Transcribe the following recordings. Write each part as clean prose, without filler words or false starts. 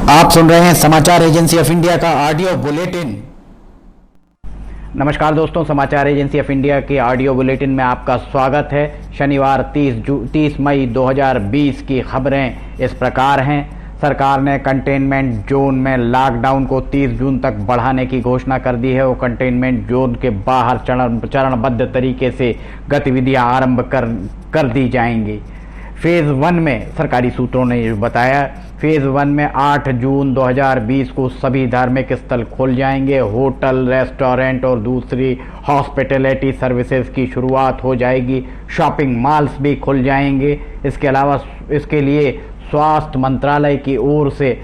आप सुन रहे हैं समाचार एजेंसी ऑफ इंडिया का ऑडियो बुलेटिन। नमस्कार दोस्तों, समाचार एजेंसी ऑफ इंडिया के ऑडियो बुलेटिन में आपका स्वागत है। शनिवार 30 मई 2020 की खबरें इस प्रकार हैं। सरकार ने कंटेनमेंट जोन में लॉकडाउन को 30 जून तक बढ़ाने की घोषणा कर दी है। वो कंटेनमेंट जोन के बाहर चरणबद्ध तरीके से गतिविधियां आरंभ कर दी जाएंगी। फेज़ 1 में सरकारी सूत्रों ने बताया, फेज़ 1 में 8 जून 2020 को सभी धार्मिक स्थल खुल जाएंगे। होटल, रेस्टोरेंट और दूसरी हॉस्पिटैलिटी सर्विसेज की शुरुआत हो जाएगी। शॉपिंग मॉल्स भी खुल जाएंगे। इसके अलावा इसके लिए स्वास्थ्य मंत्रालय की ओर से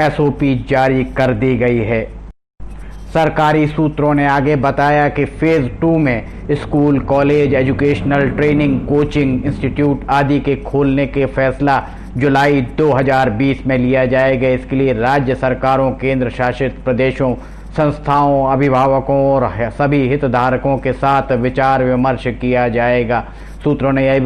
SOP जारी कर दी गई है। सरकारी सूत्रों ने आगे बताया कि फेज़ 2 में school, college, educational training, coaching institute आदि के खोलने के फैसला जुलाई 2020 में लिया जाएगा। इसके लिए राज्य सरकारों, केंद्र शासित प्रदेशों, संस्थाओं, अभिभावकों और सभी हितधारकों के साथ विचार विमर्श किया जाएगा। सूत्रों ने यह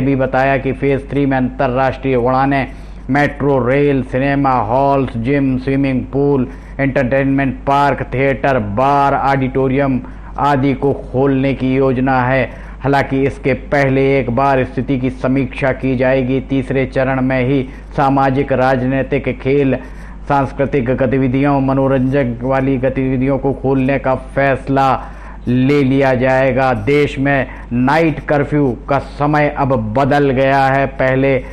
भी बताया कि फेज़ 3 में अंतर्राष्ट्रीय उड़ानें, metro rail, cinema halls, gym, swimming pool, entertainment park, theatre, bar, auditorium आदि को खोलने की योजना है। हालांकि इसके पहले एक बार स्थिति की समीक्षा की जाएगी। तीसरे चरण में ही सामाजिक, राजनीतिक, खेल, सांस्कृतिक गतिविधियों, मनोरंजन वाली गतिविधियों को खोलने का फैसला ले लिया जाएगा। देश में नाइट कर्फ्यू का समय अब बदल गया है। पहले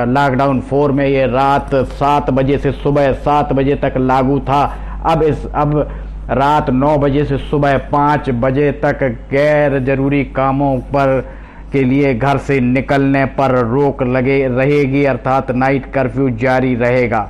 लॉकडाउन 4 में ये रात 7 बजे से सुबह 7 बजे तक लागू था। अब रात 9 बजे से सुबह 5 बजे तक गैर जरूरी कामों पर के लिए घर से निकलने पर रोक रहेगी, अर्थात नाइट कर्फ्यू जारी रहेगा।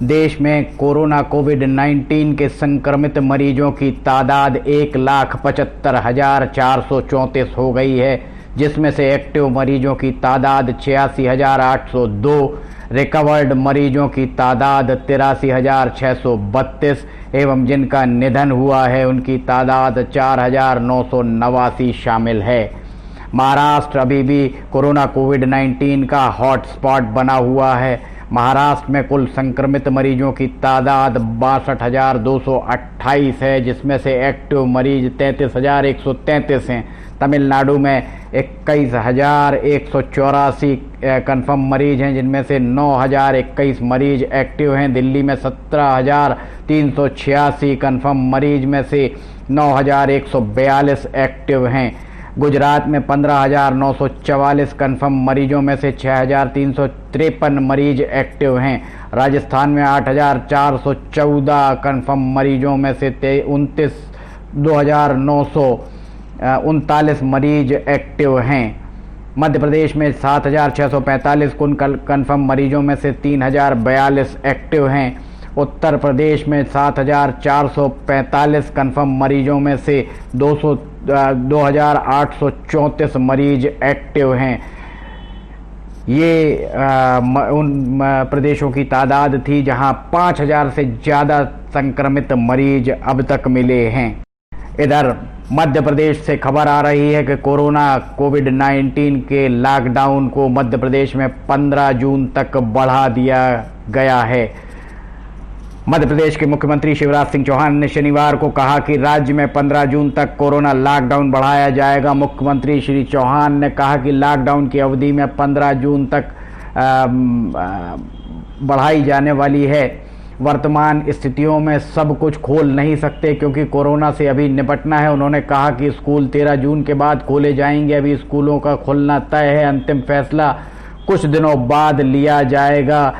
देश में कोविड-19 के संक्रमित मरीजों की तादाद 1,75,434 हो गई है, जिसमें से एक्टिव मरीजों की तादाद 86,802, रिकवर्ड मरीजों की तादाद 83,632 एवं जिनका निधन हुआ है उनकी तादाद 4,989 शामिल है। महाराष्ट्र अभी भी कोविड-19 का हॉटस्पॉट बना हुआ है। महाराष्ट्र में कुल संक्रमित मरीजों की तादाद 62,228 है, जिसमें से एक्टिव मरीज 33,133 हैं। तमिलनाडु में 21,184 कन्फर्म मरीज हैं, जिनमें से 9,021 मरीज एक्टिव हैं। दिल्ली में 17,386 कन्फर्म मरीज में से 9,142 एक्टिव हैं। गुजरात में 15,944 कन्फर्म मरीजों में से 6,353 मरीज एक्टिव हैं। राजस्थान में 8,414 कन्फर्म मरीजों में से 2,939 मरीज एक्टिव हैं। मध्य प्रदेश में 7,645 कन्फर्म मरीजों में से 3,042 एक्टिव हैं। उत्तर प्रदेश में 7,445 कन्फर्म मरीजों में से 2,834 मरीज एक्टिव हैं। ये उन प्रदेशों की तादाद थी जहां 5,000 से ज़्यादा संक्रमित मरीज अब तक मिले हैं। इधर मध्य प्रदेश से खबर आ रही है कि कोविड-19 के लॉकडाउन को मध्य प्रदेश में 15 जून तक बढ़ा दिया गया है। मध्य प्रदेश के मुख्यमंत्री शिवराज सिंह चौहान ने शनिवार को कहा कि राज्य में 15 जून तक कोरोना लॉकडाउन बढ़ाया जाएगा। मुख्यमंत्री श्री चौहान ने कहा कि लॉकडाउन की अवधि में 15 जून तक बढ़ाई जाने वाली है। वर्तमान स्थितियों में सब कुछ खोल नहीं सकते क्योंकि कोरोना से अभी निपटना है। उन्होंने कहा कि स्कूल 13 जून के बाद खोले जाएंगे। अभी स्कूलों का खुलना तय है, अंतिम फैसला कुछ दिनों बाद लिया जाएगा।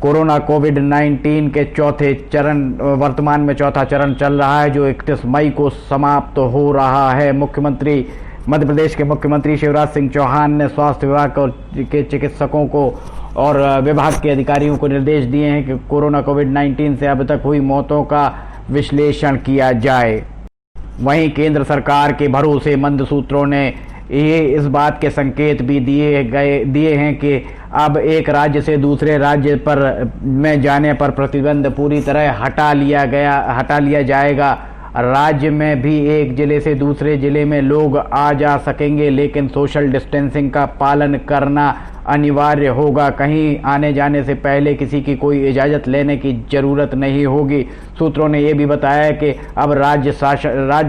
कोविड-19 के चौथे चरण वर्तमान में चौथा चरण चल रहा है, जो 31 मई को समाप्त हो रहा है। मध्य प्रदेश के मुख्यमंत्री शिवराज सिंह चौहान ने स्वास्थ्य विभाग के चिकित्सकों को और विभाग के अधिकारियों को निर्देश दिए हैं कि कोविड-19 से अब तक हुई मौतों का विश्लेषण किया जाए। वहीं केंद्र सरकार के भरोसेमंद सूत्रों ने ये इस बात के संकेत भी दिए हैं कि अब एक राज्य से दूसरे राज्य में जाने पर प्रतिबंध पूरी तरह हटा लिया जाएगा। राज्य में भी एक जिले से दूसरे जिले में लोग आ जा सकेंगे, लेकिन सोशल डिस्टेंसिंग का पालन करना अनिवार्य होगा। कहीं आने जाने से पहले किसी की कोई इजाज़त लेने की ज़रूरत नहीं होगी। सूत्रों ने ये भी बताया कि अब राज्य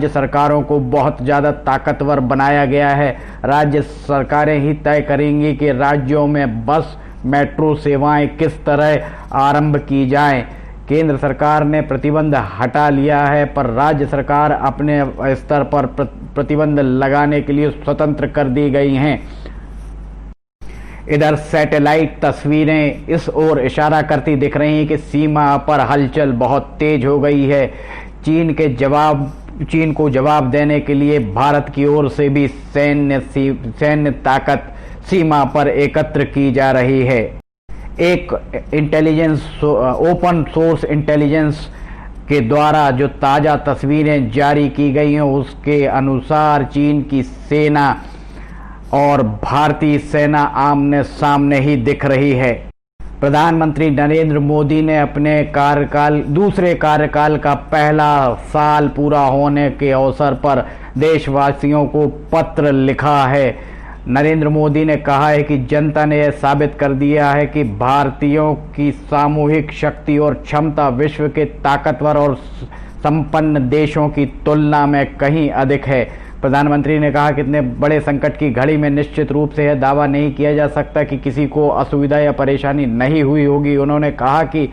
सरकारों को बहुत ज़्यादा ताकतवर बनाया गया है। राज्य सरकारें ही तय करेंगी कि राज्यों में बस मेट्रो सेवाएं किस तरह आरंभ की जाएं। केंद्र सरकार ने प्रतिबंध हटा लिया है, पर राज्य सरकार अपने स्तर पर प्रतिबंध लगाने के लिए स्वतंत्र कर दी गई हैं। इधर सैटेलाइट तस्वीरें इस ओर इशारा करती दिख रही हैं कि सीमा पर हलचल बहुत तेज हो गई है। चीन को जवाब देने के लिए भारत की ओर से भी सैन्य ताकत सीमा पर एकत्र की जा रही है। एक ओपन सोर्स इंटेलिजेंस के द्वारा जो ताज़ा तस्वीरें जारी की गई हैं, उसके अनुसार चीन की सेना और भारतीय सेना आमने सामने ही दिख रही है। प्रधानमंत्री नरेंद्र मोदी ने अपने दूसरे कार्यकाल का पहला साल पूरा होने के अवसर पर देशवासियों को पत्र लिखा है। नरेंद्र मोदी ने कहा है कि जनता ने यह साबित कर दिया है कि भारतीयों की सामूहिक शक्ति और क्षमता विश्व के ताकतवर और संपन्न देशों की तुलना में कहीं अधिक है। प्रधानमंत्री ने कहा कि इतने बड़े संकट की घड़ी में निश्चित रूप से यह दावा नहीं किया जा सकता कि किसी को असुविधा या परेशानी नहीं हुई होगी। उन्होंने कहा कि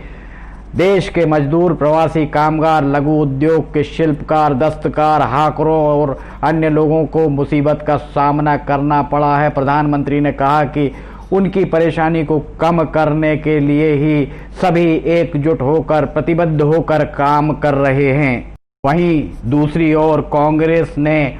देश के मजदूर, प्रवासी कामगार, लघु उद्योग के शिल्पकार, दस्तकार, हाकरों और अन्य लोगों को मुसीबत का सामना करना पड़ा है। प्रधानमंत्री ने कहा कि उनकी परेशानी को कम करने के लिए ही सभी एकजुट होकर, प्रतिबद्ध होकर काम कर रहे हैं। वहीं दूसरी ओर कांग्रेस ने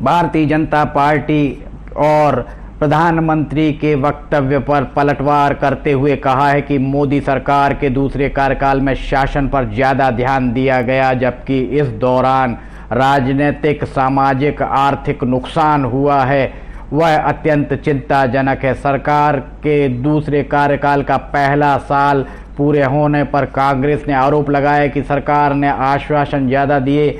भारतीय जनता पार्टी और प्रधानमंत्री के वक्तव्य पर पलटवार करते हुए कहा है कि मोदी सरकार के दूसरे कार्यकाल में शासन पर ज़्यादा ध्यान दिया गया, जबकि इस दौरान राजनीतिक, सामाजिक, आर्थिक नुकसान हुआ है, वह अत्यंत चिंताजनक है। सरकार के दूसरे कार्यकाल का पहला साल पूरे होने पर कांग्रेस ने आरोप लगाया कि सरकार ने आश्वासन ज़्यादा दिए,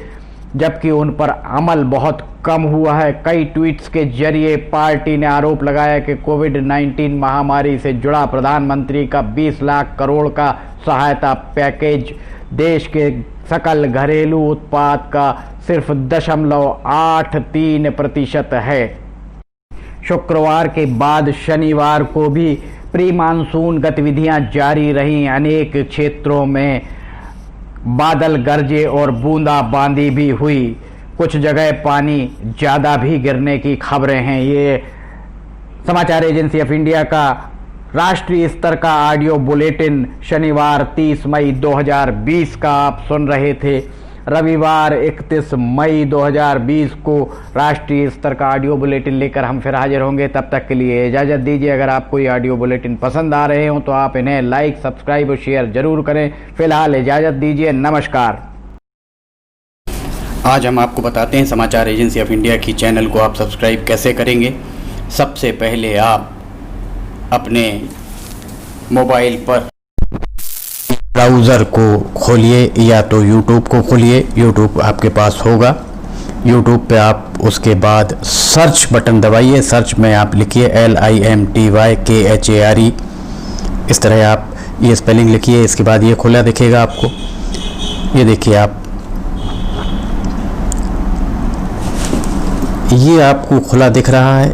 जबकि उन पर अमल बहुत कम हुआ है। कई ट्वीट्स के जरिए पार्टी ने आरोप लगाया कि कोविड-19 महामारी से जुड़ा प्रधानमंत्री का 20 लाख करोड़ का सहायता पैकेज देश के सकल घरेलू उत्पाद का सिर्फ 0.83% है। शुक्रवार के बाद शनिवार को भी प्री मानसून गतिविधियां जारी रहीं। अनेक क्षेत्रों में बादल गरजे और बूंदाबांदी भी हुई। कुछ जगह पानी ज़्यादा भी गिरने की खबरें हैं। ये समाचार एजेंसी ऑफ इंडिया का राष्ट्रीय स्तर का ऑडियो बुलेटिन शनिवार 30 मई 2020 का आप सुन रहे थे। रविवार 31 मई 2020 को राष्ट्रीय स्तर का ऑडियो बुलेटिन लेकर हम फिर हाजिर होंगे। तब तक के लिए इजाज़त दीजिए। अगर आपको ये ऑडियो बुलेटिन पसंद आ रहे हों तो आप इन्हें लाइक, सब्सक्राइब और शेयर जरूर करें। फिलहाल इजाज़त दीजिए, नमस्कार। आज हम आपको बताते हैं समाचार एजेंसी ऑफ इंडिया की चैनल को आप सब्सक्राइब कैसे करेंगे। सबसे पहले आप अपने मोबाइल पर ब्राउज़र को खोलिए या तो YouTube को खोलिए। YouTube आपके पास होगा। YouTube पे आप उसके बाद सर्च बटन दबाइए। सर्च में आप लिखिए LIMTYKHARE। इस तरह आप ये स्पेलिंग लिखिए। इसके बाद ये खुला दिखेगा आपको। ये देखिए आप, ये आपको खुला दिख रहा है।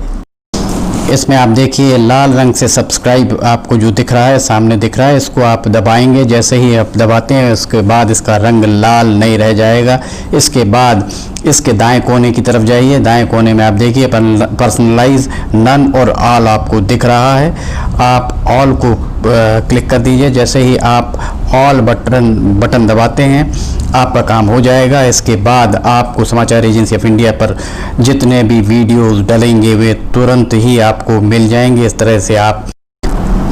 इसमें आप देखिए लाल रंग से सब्सक्राइब आपको जो दिख रहा है, सामने दिख रहा है, इसको आप दबाएंगे। जैसे ही आप दबाते हैं उसके बाद इसका रंग लाल नहीं रह जाएगा। इसके बाद इसके दाएं कोने की तरफ जाइए। दाएं कोने में आप देखिए पर्सनलाइज, नन और ऑल आपको दिख रहा है। आप ऑल को क्लिक कर दीजिए। जैसे ही आप ऑल बटन दबाते हैं आपका काम हो जाएगा। इसके बाद आपको समाचार एजेंसी ऑफ इंडिया पर जितने भी वीडियोस डलेंगे वे तुरंत ही आपको मिल जाएंगे। इस तरह से आप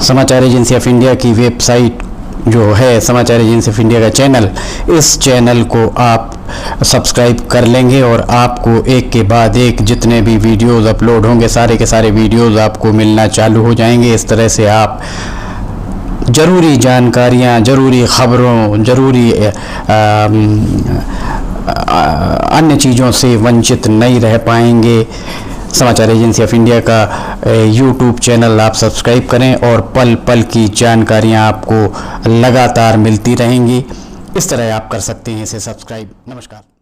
समाचार एजेंसी ऑफ इंडिया की वेबसाइट जो है, समाचार एजेंसी ऑफ इंडिया का चैनल, इस चैनल को आप सब्सक्राइब कर लेंगे और आपको एक के बाद एक जितने भी वीडियोस अपलोड होंगे सारे के सारे वीडियोस आपको मिलना चालू हो जाएंगे। इस तरह से आप ज़रूरी जानकारियाँ, ज़रूरी ख़बरों, ज़रूरी अन्य चीज़ों से वंचित नहीं रह पाएंगे। समाचार एजेंसी ऑफ इंडिया का यूट्यूब चैनल आप सब्सक्राइब करें और पल पल की जानकारियां आपको लगातार मिलती रहेंगी। इस तरह आप कर सकते हैं इसे सब्सक्राइब। नमस्कार।